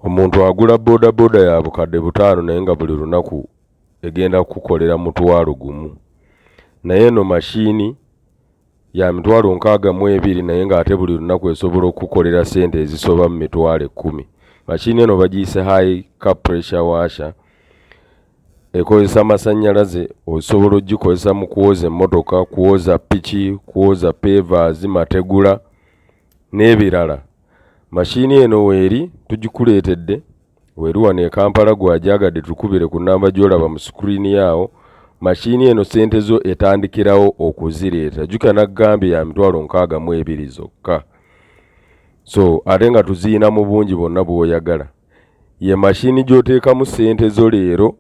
Omuntu agula boda boda ya bukadde 5 naye nga buli lunaku egenda kukolera mutwalo gumu. Naye eno mashini ya mitwalo 62 naye nga ate buli lunaku esobola okukolera sente ezisoba mu mitwalo 10. Mashini eno bagiyise high cap pressure washer. Ekozesa amasannyalaze, osobola ogikozesa mu kuwoza emmotoka, kuwoza piki, kuwoza pavers, mategula n'ebirala. Mashini eno weeri tugikuleetedde, weeri wano e Kampala gwajagadde tukubire ku namba gy'olaba mu screen yawo. Mashini eno sente zo etandikirawo okuzireeta. Jjuka naggambye ya mitwalo 62 zokka. So ate nga tuziyina mu bungi bonna bw'oyagala. Ye mashini gy'oteekamu sente zo leero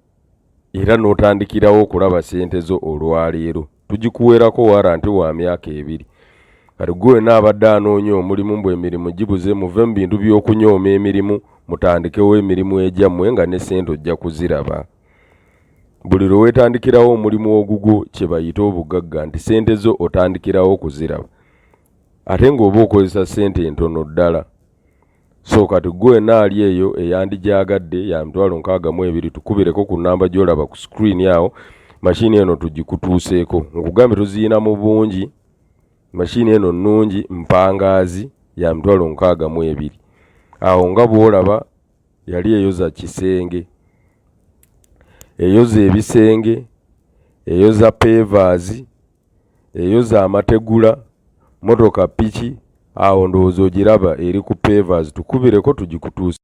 era n'otandikirawo okulaba sente zo olwaleero. Tugikuweerako waranti wa myaka 2. Kati gwe n'abadde anoonya omulimu mbwe emirimu gibuze, muve mu bintu by'okunyooma emirimu, mutandikewo emirimu egyammwe nga ne sente ojja kuziraba. Buli lwe weetandikirawo omulimu ogugwo kye bayita obugagga nti sente zo otandikirawo okuziraba. Ate ng'oba okozesa sente entono ddala. So kati gwe naali eyo eyandijagadde ya mitwalo 62 tukubireko ku namba gy'olaba ku screen yawo. Mashini eno tugikutuuseeko. Nkugambye tuziyina mu bungi. Mashini eno nnungi, mpangaazi ya mitwalo 62. Awo nga bw'olaba yali eyoza kisenge, eyoza ebisenge, eyoza pavers, eyoza amategula, motoka piki. Awo ndowooza ogiraba eri ku pavers, tukubireko tugikutuuse.